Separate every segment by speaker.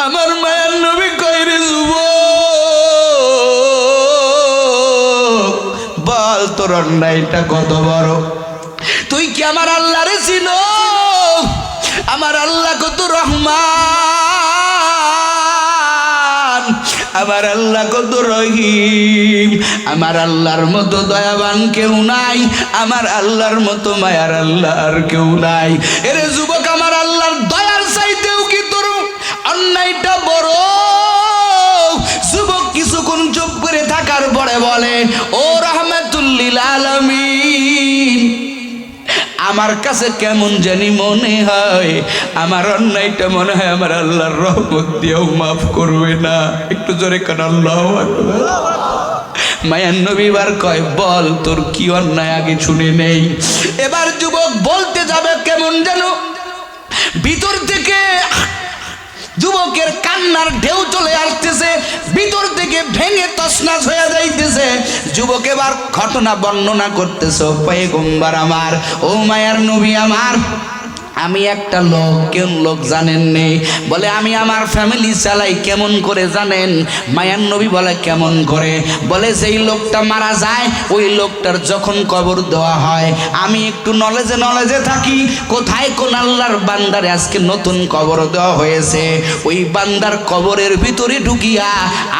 Speaker 1: আমার মায়ের নবী কয় রে যুবক, বল তোর অন্যায়টা কত বড়? তুই কি আমার আল্লাহরে চিনো? আমার আল্লাহ কত রহমান, আমার আল্লাহ কত রহিম, আমার আল্লাহর মতো দয়াবান কেউ নাই, আমার আল্লাহর মতো মায়ার আল্লাহ আর কেউ নাই। এরে যুবক, আমার আল্লাহর দয়ার চাইতেও কি তোর অন্যায়টা বড়? যুবক কিছুক্ষণ চুপ করে থাকার পরে বলে, ও রাহমাতুল লিল আলামিন, আমার কাছে কেমন জানি মনে হয় আমার অন্যায়টা মনে হয় আমার আল্লাহর রহমত দিয়েও মাফ করবে না। একটু জোরে কান আল্লাহু আকবার। মায়ার নবী বার কয়, বল তোর কি অন্যায় আগে শুনে নেই। এবার যুবক বলতে যাবে, কেমন যেন ভিতর থেকে যুবকের কান্নার ঢেউ চলে আসতেছে, ভিতর থেকে ভেঙে তছনছ হয়ে যাইতেছে। যুবক এবার ঘটনা বর্ণনা করতেছে, পয়গম্বর আমার, ও মায়ার নবী আমার, আমি একটা লোক, কেমন লোক জানেন নেই? বলে আমি আমার ফ্যামিলি চালাই। কেমন করে জানেন? মায়ার নবী বলে কেমন করে? বলে যেই লোকটা মারা যায় ওই লোকটার যখন কবর দেওয়া হয় আমি একটু নলেজে থাকি, কোথায় কোন আল্লাহর বান্দারে আজকে নতুন কবর দেওয়া হয়েছে, ওই বান্দার কবরের ভিতরে ঢুকিয়া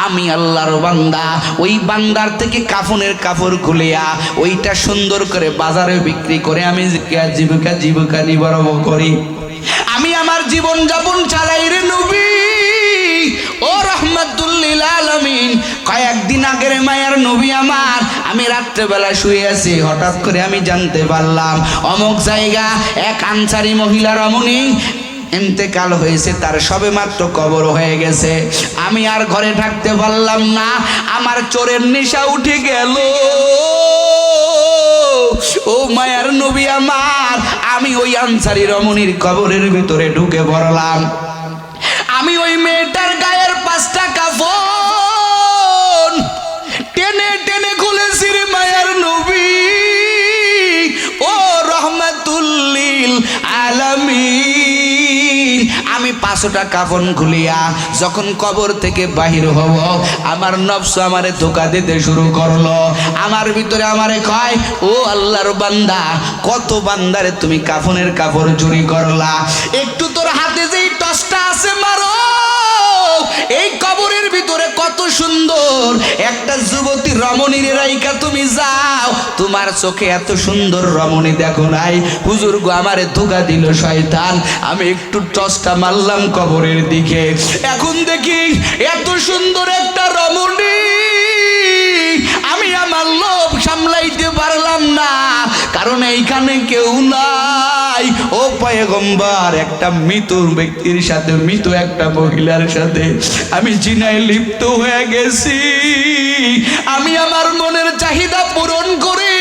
Speaker 1: আমি আল্লাহর বান্দা ওই বান্দার থেকে কাফনের কাপড় খুলিয়া ওইটা সুন্দর করে বাজারে বিক্রি করে আমি জীবিকা নির্বাহ করি। আমি আমার জীবন যাপন চালাই রে নবী, ও রাহমাতুল লিল আলামিন। কয়েকদিন আগের মায়ার নবী আমার, আমি রাত্রেবেলা শুয়ে আছি, হঠাৎ করে আমি জানতে পারলাম অমুক জায়গা এক আনসারী মহিলা রমণী ইন্তেকাল হয়েছে, তার সবে মাত্র কবর হয়ে গেছে। আমি আর ঘরে থাকতে পারলাম না, আমার চোরের নেশা উঠে গেল। ও মায়ার নবী আমার, আমি ওই আনসারী রমণীর কবরের ভিতরে ঢুকে পড়লাম। আমি ওই মেয়েটার গায়ের 5টা কাফন টেনে টেনে খুলেছি রে মায়ার নবী, ও রাহমাতুল লিল আলামিন। আমি 5টা কাফন খুলিয়া যখন কবর থেকে বাহির হব, আমার নফস আমারে ধোঁকা দিতে শুরু করলো। আমার ভিতরে আমারে কয়, ও আল্লাহর বান্দা, কত বান্দারে তুমি কাফনের কাপড় চুরি করলা, একটু তোর হাতে যেই টসটা আছে মারো। এই কবরের ভিতরে কত সুন্দর একটা যুবতী রমণীর রাইকা তুমি যাও, তোমার চোখে এত সুন্দর রমণী দেখো নাই। হুজুর গো, আমারে ধোঁকা দিল শয়তান, আমি একটু টসটা মারলাম কবরের দিকে, এখন দেখি এত সুন্দর একটা রমণী, আমি আমার লোভ সামলাইতে পারলাম না, কারণ এইখানে কেউ নাই। ও পয়গম্বর, একটা মৃত ব্যক্তির সাথে, মৃত একটা মহিলার সাথে আমি জিনায় লিপ্ত হয়ে গেছি। আমি আমার মনের চাহিদা পূরণ করে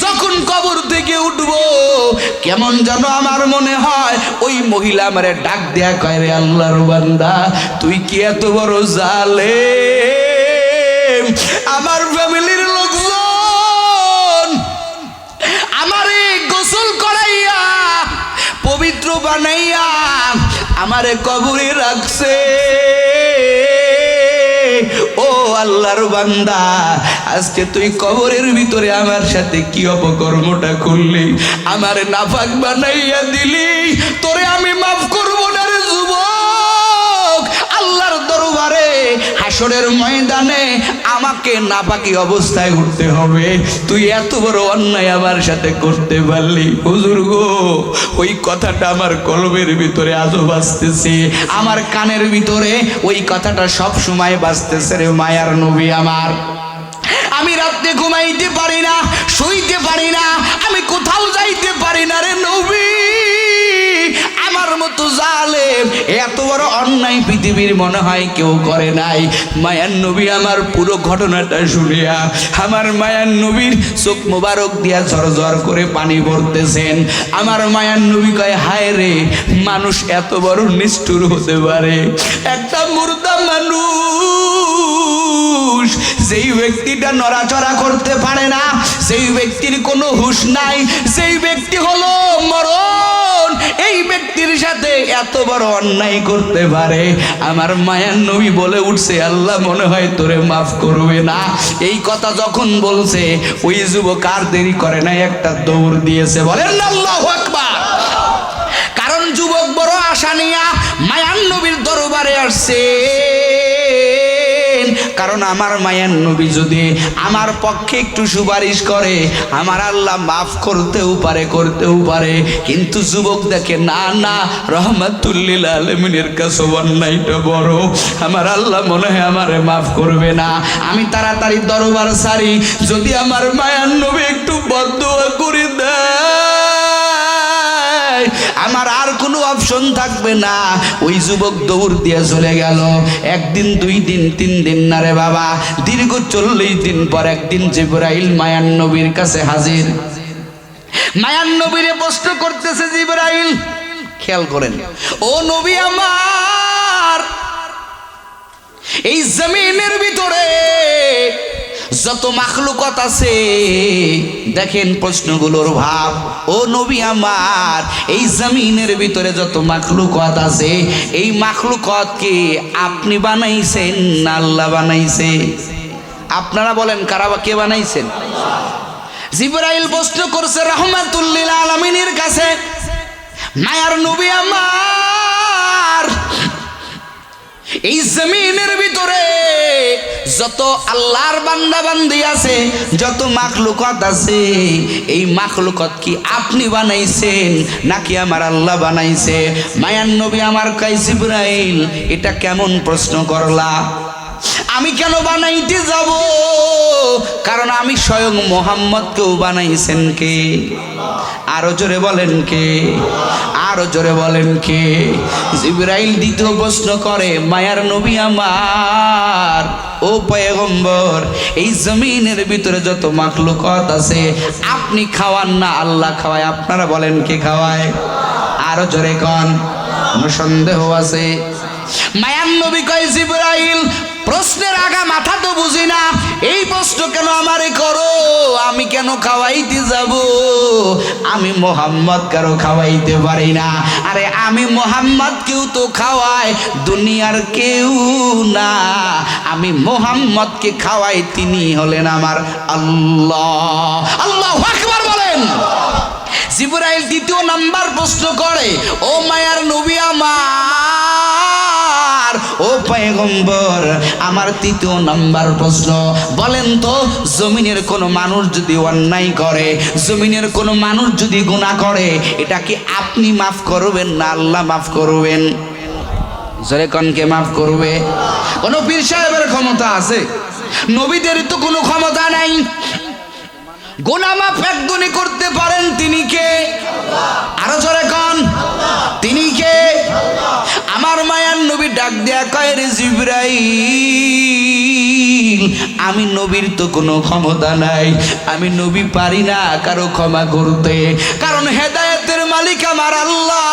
Speaker 1: যখন কবর থেকে উঠব, কেমন যেন আমার মনে হয় ওই মহিলা আমারে ডাক দেয়া কয়, রে আল্লাহর বান্দা, তুই কি এত বড় জালেম? আমার ফ্যামিলির লোকজন আমারে গোসল করাইয়া পবিত্র বানাইয়া আমারে কবরে রাখছে। ও আল্লাহর বান্দা, আজকে তুই কবরের ভিতরে আমার সাথে কি অপকর্মটা করলি? আমারে নাপাক বানাইয়া দিলি, তোরে আমি মাফ করবো না রে যুবক। আল্লাহর দরবারে হাসরের ময়দানে আমাকে নাপাকি অবস্থায় উঠতে হবে। তুই এত বড় অন্যায় আমার সাথে করতে পারলি। হুজুর গো, ওই কথাটা আমার কলবের ভিতরে আজও বাজতেছে, আমার কানের ভিতরে ওই কথাটা সব সময় বাজতেছে রে মায়ার নবী আমার। আমি রাতে ঘুমাইতে পারি না, শুইতে পারি না, আমি কোথাও যাইতে পারি না রে নবী। আমার মতো জালেম, এত বড় অন্যায় পৃথিবীর মনে হয় কেউ করে নাই। মায়ার নবী আমার পুরো ঘটনাটা শুনিয়া আমার মায়ার নবীর চোখ মোবারক দিয়া ঝরঝর করে পানি পড়তেছেন। আমার মায়ার নবী কয়, হায় রে, মানুষ এত বড় নিষ্ঠুর হতে পারে? একটা মুর্দা মানুষ, যেই ব্যক্তিটা নড়াচড়া করতে পারে না, সেই ব্যক্তির কোনো হুঁশ নাই, সেই ব্যক্তি হলো মরণ। এই ব্যক্তির সাথে এত বড় অন্যায় করতে পারে? আমার মায়ার নবী বলে উঠছে, আল্লাহ মনে হয় তোরে মাফ করবে না। এই কথা যখন বলছে, ওই যুবক আর দেরি করে না, একটা দৌড় দিয়েছে। বলেন না আল্লাহু আকবার। কারণ যুবক বড় আশা নিয়া মায়ার নবীর দরবারে আসছে। কারণ আমার মায়ার নবী যদি আমার পক্ষে একটু সুপারিশ করে, আমার আল্লাহ মাফ করতেও পারে। কিন্তু যুবক দেখে না না, রহমাতুল লিল আলামিনের কাছে অন্যায়টা বড়, আমার আল্লাহ মনে হয় আমারে মাফ করবে না। আমি তাড়াতাড়ি দরবার সারি, যদি আমার মায়ার নবী একটু বদদুয়া করে দেয়, আমার আর কোনো অপশন থাকবে না। ওই যুবক দৌড় দিয়ে চলে গেল। একদিন, 2 দিন, 3 দিন না রে বাবা, দীর্ঘ 40 দিন পর একদিন জিবরাইল মায়ার নবীর কাছে হাজির। মায়ার নবীরে প্রশ্ন করতেছে জিবরাইল, খেয়াল করেন, ও নবী আমার, এই জমিনের ভিতরে যত মাখলুকাত আছে, দেখেন প্রশ্নগুলোর ভাব, ও নবী আমার, এই জমিনের ভিতরে যত মাখলুকাত আছে, এই মাখলুকাতকে আপনি বানাইছেন না আল্লাহ বানাইছে? আপনারা বলেন, কারা কে বানাইছেন? জিবরাইল প্রশ্ন করছে রাহমাতুল লিল আলামিনের কাছে, মায়ার নবী আমার, এই জমিনের ভিতরে যত আল্লাহর বান্দা বান্দি আছে, যত মাখলুকাত আছে, এই মাখলুকাত কি আপনি বানাইছেন নাকি আমার আল্লাহ বানাইছে? মায়ার নবী আমার কয়, জিবরাইল এটা কেমন প্রশ্ন করলা? আমি কেন বানাইতে যাব? কারণ আমি স্বয়ং মুহাম্মদকেও বানাইছেন কে? আরো জোরে বলেন কে? আরো জোরে বলেন কে? জিবরাইল দ্বিতীয় প্রশ্ন করে, মায়ার নবী আমার, ও পয়গম্বর, এই জমিনের ভিতরে যত মাখলুকাত আছে, আপনি খাওয়ান না আল্লাহ খাওয়ায়? আপনারা বলেন কে খাওয়ায়? আরো জোরে কন, কোনো সন্দেহ আছে? মায়ার নবী কয়, জিবরাইল প্রশ্নের আগা মাথা তো বুঝি না, এই প্রশ্ন কেন আমারে করো? আমি কেন খাওয়াইতে যাব? আমি মোহাম্মদ কারো খাওয়াইতে পারি না। আরে আমি মোহাম্মদ কেউ তো খাওয়াই, দুনিয়ার কেউ না। আমি মোহাম্মদকে খাওয়াই, তিনি হলেন আমার আল্লাহ। আল্লাহু আকবার বলেন। জিবরাইল দ্বিতীয় নাম্বার প্রশ্ন করে, ও মায়ার নবী আমার, ও পয়গম্বর আমার, তৃতীয় নাম্বার প্রশ্ন, বলেন তো, জমিনের কোন মানুষ যদি অন্যায় করে, জমিনের কোন মানুষ যদি গুনাহ করে, এটা কি আপনি মাফ করবেন না আল্লাহ মাফ করবেন? জোরে কোন, কে মাফ করবে? কোন পীর সাহেবের ক্ষমতা আছে? নবীদের তো কোনো ক্ষমতা নাই। গুনাহ মাফ একজনই করতে পারেন, তিনি কে? আরো জোরে কোন, তিনি কে? আমার মায়ার নবী ডাক দেয়া কয়, রে জিবরাইল, আমি নবীর তো কোনো ক্ষমতা নাই, আমি নবী পারি না কারো ক্ষমা করতে, কারণ হেদায়েতের মালিক আমার আল্লাহ।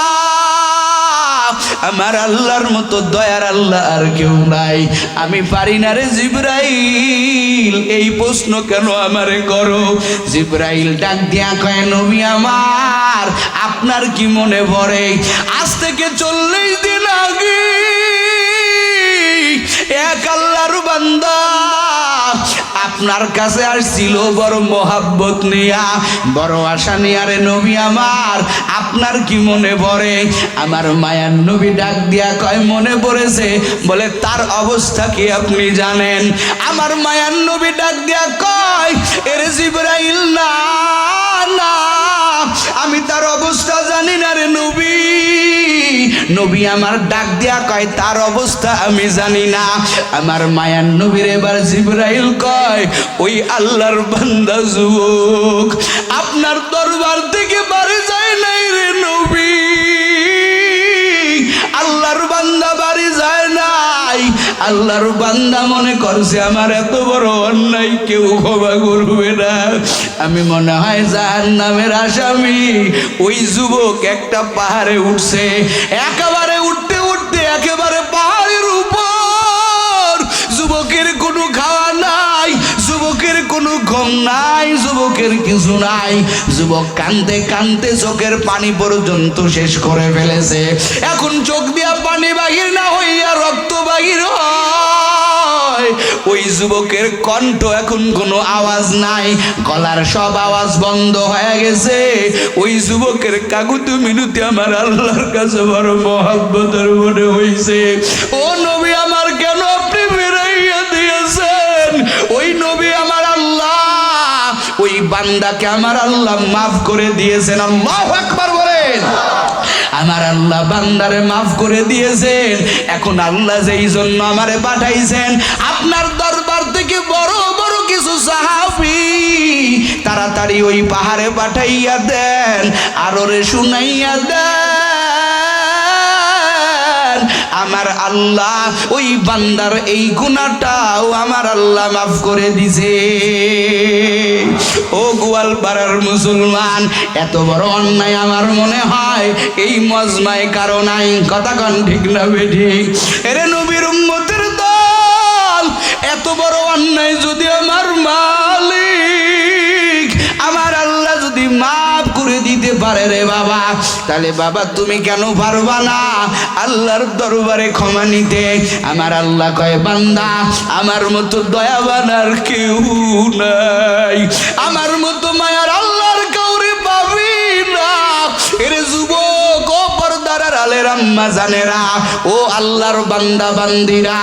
Speaker 1: আমার আল্লাহর মতো দয়ার আল্লাহ আর কেউ নাই, আমি পারি না রে জিবরাইল, এই প্রশ্ন কেন আমারে করো? জিবরাইল ডাক দিয়া কয়, নবী আমার, আপনার কি মনে পড়ে আজ থেকে 40 দিন আগে এক আল্লাহর বান্দা আপনার কাছে আসছিল বড় মোহাব্বত নিয়া, বড় আশা নিয়া, রে নবী আমার, আপনার কি মনে পড়ে? আমার মায়ার নবী ডাক দিয়া কয়, মনে পড়েছে। বলে, তার অবস্থা কি আপনি জানেন? আমার মায়ার নবী ডাক দিয়া কয়, এরে জিবরাইল, না না, আমি তার অবস্থা জানি না রে নবী। নবী আমার ডাক দিয়া কয়, তার অবস্থা আমি জানি না। আমার মায়ার নবীর এবার জিবরাইল কয়, ওই আল্লাহর বান্দা যুবক আপনার দরবার থেকে বাড়ি যায় নাই রে নবী, আল্লাহর বান্দা বাড়ি যায় নাই। আল্লাহর বান্দা মনে করছে আমার এত বড় অন্যায় কেউ ক্ষমা করবে না, আমি মনে হয় জাহান্নামের আসামি। ওই যুবক একটা পাহাড়ে উঠছে, একেবারে উঠতে উঠতে একেবারে পাহাড়ের উপর। যুবকের কোনো খাওয়া নাই, যুবকের কোনো ঘুম নাই, যুবকের কিছু নাই। যুবক কাঁদতে কাঁদতে চোখের পানি পর্যন্ত শেষ করে ফেলেছে। এখন চোখ দিয়া পানি বাহির না হইয়া রক্ত বাহির হয়। ওই যুবকের কণ্ঠ এখন কোনো আওয়াজ নাই, গলার সব আওয়াজ বন্ধ হয়ে গেছে। ওই যুবকের কাকুতি মিনতি আমার আল্লাহর কাছে বড় মহব্বতের মনে হইছে। ও নবী আমার, কেন আপনি ফিরাইয়া দিয়েছেন? ওই নবী আমার আল্লাহ, ওই বান্দাকে আমার আল্লাহ মাফ করে দিয়েছেন। আল্লাহু আকবার বলেন। আমার আল্লাহ বান্দারে মাফ করে দিয়েছেন। এখন আল্লাহ যেই জন্য আমারে পাঠাইছেন, আপনার দরবার থেকে বড় বড় কিছু সাহাবী তাড়াতাড়ি ওই পাহাড়ে পাঠাইয়া দেন, আররে শুনাইয়া দেন। আমার আল্লাহ ওই বান্দার এই গুনাহটাও আমার আল্লাহ মাফ করে দিছে। ও গোয়ালপাড়ার মুসলমান, এত বড় অন্যায় আমার মনে হয় এই মজমায় কারো নাই। কথা কন ঠিক না বেঠিক? এরে নবীর উম্মতের দল, এত বড় অন্যায় যদি আমার মালিক আমার আল্লাহ যদি মাফ করে দিতে পারে রে বাবা, তাহলে বাবা তুমি কেন পারবা না আল্লাহর দরবারে ক্ষমা নিতে? আমার আল্লাহ কয়, বান্দা আমার মতো দয়াবান আর কেউ নাই, আমার মতো মায়ার আল্লাহর কাউরে পাবি না। এরে যুবক, ও পর্দার আলের আম্মা জানেরা, ও আল্লাহর বান্দা বান্দিরা,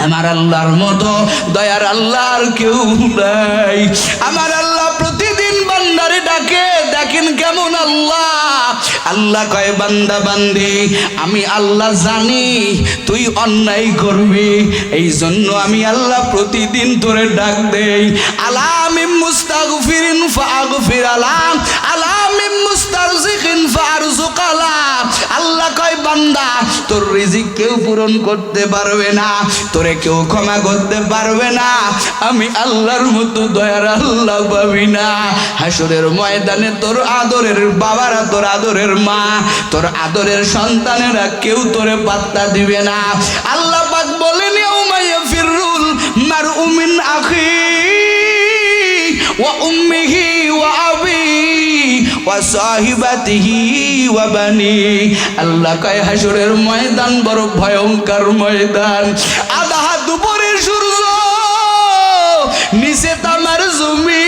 Speaker 1: আমার আল্লাহর মতো দয়ার আল্লাহর কেউ নাই। আমার আল্লাহ প্রতিদিন বান্দারে ডাকে, দেখেন কেমন আল্লাহ। আল্লাহ কয়, বান্দা বান্দি, আমি আল্লাহ জানি তুই অন্যায় করবি, এই জন্য আমি আল্লাহ প্রতিদিন তোরে ডাক দেই। আলামিম মুস্তাগফিরিন ফাগফির আলাম, আলামিম মুস্তারজিকিন ফারজুক আলাম। আল্লাহ কয়, বান্দা তোর রিজিক কেউ পূরণ করতে পারবে না, তোরে কেউ ক্ষমা করতে পারবে না, আমি আল্লাহর মতো দয়ার আল্লাহ পাবি না। হাসরের ময়দানে তোর আদরের বাবারা, তোর আদরের মা, তোর আদরের সন্তানেরা কেউ তোরে পাত্তা দিবে না। আল্লাহ পাক বলেন, ইয়াউমা ইয়াফিরুল মারউ মিন আখি ওয়া উম্মিহি ওয়া আবি ওয়া সাহিবাতিহি ওয়া বানি। আল্লাহ কয়, হাসরের ময়দান বড় ভয়ঙ্কর ময়দান। আধা হাত উপরে সূর্য, নিচে তামার জমিন।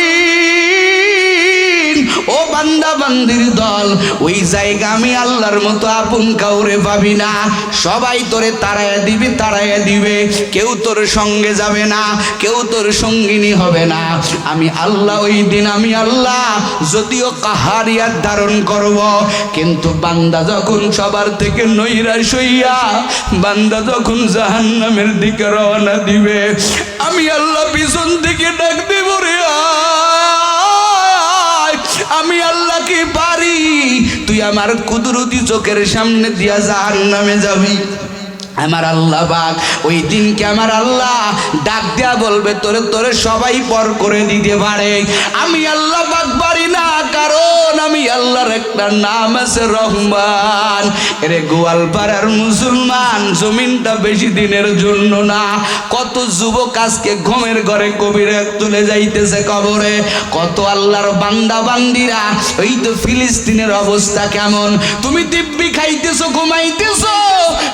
Speaker 1: ও বান্দা বান্দির দল, ওই জায়গা আমি আল্লাহর মতো আপন কাউরে পাবি না। সবাই তোরে তাড়াইয়া দিবে, তাড়াইয়া দিবে, কেউ তোর সঙ্গে যাবে না, কেউ তোর সঙ্গিনী হবে না। আমি আল্লাহ ওই দিন, আমি আল্লাহ যদিও কাহারিয়াত ধারণ করব, কিন্তু বান্দা যখন সবার থেকে নৈরাশ হইয়া বান্দা যখন জাহান্নামের দিকে রওনা দিবে, আমি আল্লাহ পিছন থেকে ডাক দেব, রে আমি আল্লাহ কি পারি, তুই আমার কুদরতি চোখের সামনে দিয়া জাহান্নামে যাবি। আমার আল্লাহ পাক ওই দিনকে আমার আল্লাহ ডাক দেয়া বলবে, তোরে তোরে সবাই পর করে দিতে পারে, আমি আল্লাহ পাক পারি না, কারণ আমি আল্লাহর একটা নাম আছে রহমান। এরে গোয়ালপাড়ার মুসলমান, জমিনটা বেশি দিনের জন্য না। কত যুবক আজকে ঘুমের ঘরে কবিরে তুলে যাইতেছে কবরে, কত আল্লাহর বান্দা বান্দিরা। ওই তো ফিলিস্তিনের অবস্থা কেমন, তুমি দিব্যি খাইতেছো, ঘুমাইতেছো,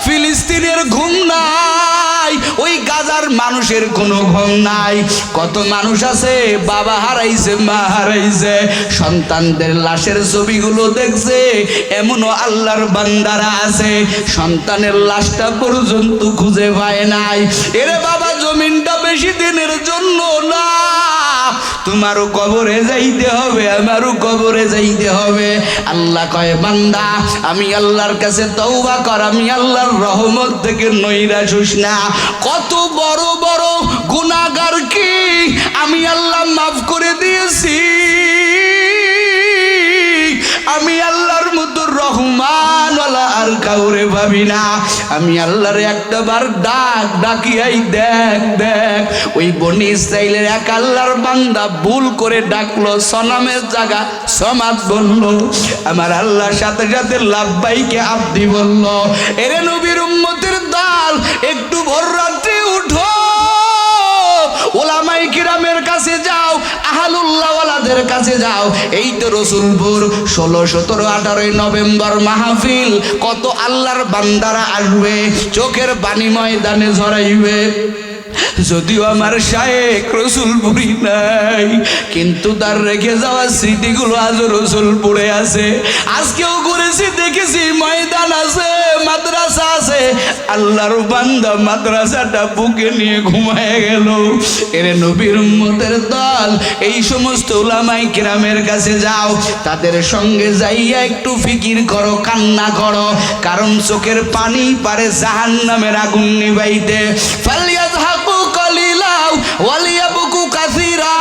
Speaker 1: ফিলিস্তিনের ঘুম নাই, ওই গাজার মানুষের কোনো ঘুম নাই। কত মানুষ আছে বাবা হারাইছে, মা হারাইছে, সন্তানদের লাশের ছবিগুলো দেখছে। এমনও আল্লাহর বান্দারা আছে সন্তানের লাশটা পর্যন্ত খুঁজে পায় নাই। এরে বাবা, জমিনটা বেশি দিনের জন্য না, তোমারও কবরে যাইতে হবে, আমারও কবরে যাইতে হবে। আল্লাহ কয়, বান্দা আমি আল্লাহর কাছে তওবা কর, আমি আল্লাহর রহমত থেকে নৈরাশ হইস না। কত বড় বড় গুনাহগার কি আমি আল্লাহ মাফ করে দিয়েছি। আমি আল্লাহর মতো রহমান ওয়ালা আর কাউরে ভাবি না। আমি আল্লাহর একটা বার ডাকিয়াই দেখ দেখ, ওই বনি ইসরাইলের এক আল্লাহর বান্দা ভুল করে ডাকলো, সনামের জায়গা সমাজ বললো, আমার আল্লাহর সাথে সাথে লাব্বাইকে আব্দি বললো। এরে নবীর উম্মতের দল, একটু ভোর রাত্রে উঠো, ওলামায়ে কিরামের কাছে যাও, আহলুল্লাহ ওয়ালাদের কাছে কাছে যাও। এই তো রসুলপুর 16, 17, 18 নভেম্বর মাহফিল। কত আল্লাহর বান্দারা আসবে, চোখের পানি ময়দানে ঝরাইবে। যদিও আমার শায়েখ রসুলপুরি নাই, কিন্তু তার রেখে যাওয়া স্মৃতিগুলো আজ রসুলপুরে আছে। আজকেও ঘুরেছি, দেখেছি ময়দান আছে, মাদ্রাসা আছে। আল্লাহর বান্দা মাদ্রাসাটা বুকে নিয়ে ঘুমায় গেল। এরে নবীর উম্মতের দল, এই সমস্ত উলামায়ে কিরামের কাছে যাও, তাদের সঙ্গে যাইয়া একটু ফিকির করো, কান্না করো, কারণ চোখের পানি পারে জাহান্নামের আগুন নিভাইতে। ফালিয়াযহাকু কালিলাও ওয়ালিয়াবকু কাসীরা।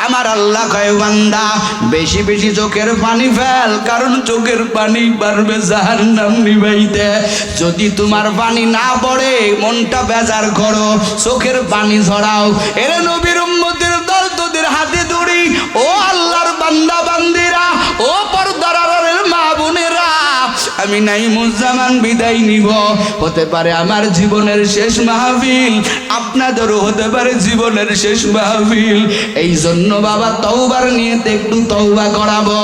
Speaker 1: আমার আল্লাহ কয় বান্দা বেশি বেশি চোখের পানি ফেল, কারণ চোখের পানি পারবে জাহান্নাম নিভাইতে। যদি তোমার পানি না পড়ে, মনটা বেজার করো, চোখের পানি ঝরাও। এরে নবীর উম্মতের দল, তোদের হাতে ধরি ও আল্লাহর বান্দা বান্দিরা, ও পর্দার আড়ালের মা বোনেরা, আমি নাইমুজ্জামান বিদায় নিব। হতে পারে আমার জীবনের শেষ মাহফিল, আপনাদেরও হতে পারে জীবনের শেষ মাহফিল। এই জন্য বাবা তওবার নিয়তে একটু তওবা করাবো।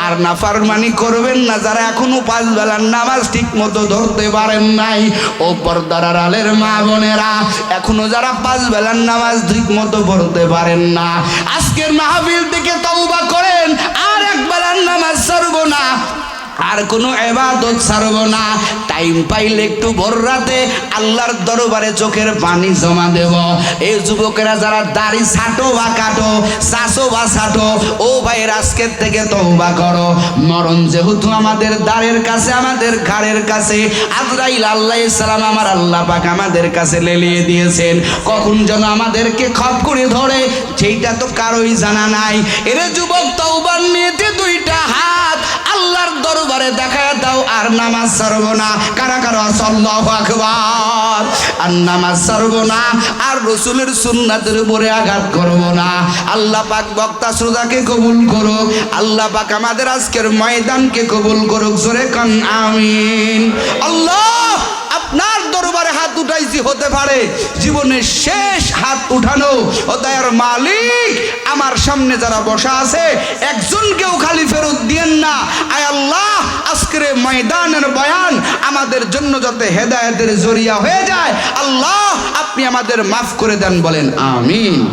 Speaker 1: আর নাফরমানি করবেন না যারা এখনো 5 বেলার নামাজ ঠিক মতো ধরতে পারেন নাই। ও পর্দার আড়ালের মা বোনেরা, এখনো যারা 5 বেলার নামাজ ঠিক মতো পড়তে পারেন না, আজকের মাহফিল থেকে তওবা করেন। আর 1 বেলার নামাজ ছাড়বো না, আর কোনো ইবাদত ছাড়ব না। টাইম পাইলে একটু ভোর রাতে আল্লাহর দরবারে চোখের পানি জমা দেব। এই যুবকেরা যারা দাড়ি ছাটো বা কাটো, চাষো বা ছাটো, ও ভাই আজকের থেকে তওবা করো। মরণ যেহেতু আমাদের দাঁড়ের কাছে, আমাদের ঘাড়ের কাছে, আজরাইল আলাইহিস সালাম আমার আল্লাহ পাক আমাদের কাছে লেলিয়ে দিয়েছেন। কখন যেন আমাদেরকে খপ করে ধরে সেইটা তো কারোই জানা নাই। এরে যুবক, তওবার নিয়তে 2টা হাত আল্লাহর দরবারে দেখায় দাও, আর নামাজ ছাড়ব না। কারা কারা আল্লাহু আকবার। আর নামাজ ছাড়ব না, আর রাসূলের সুন্নাতের উপরে আঘাত করব না। আল্লাহ পাক বক্তা শ্রোতাকে কবুল করুক, আল্লাহ পাক আমাদের আজকের ময়দানকে কবুল করুক। জোরে কান আমিন। আল্লাহ, আপনার দরবারে হাত উঠাইছি, হতে পারে জীবনের শেষ হাত উঠানো। ও দয়ার মালিক, আমার সামনে যারা বসা আছে একজনকেও খালি ফেরত দিয়েন না। আয় আল্লাহ, আজকের ময়দানের বয়ান আমাদের জন্য যাতে হেদায়েতের জরিয়া হয়ে যায়, আল্লাহ আপনি আমাদের মাফ করে দেন, বলেন আমিন।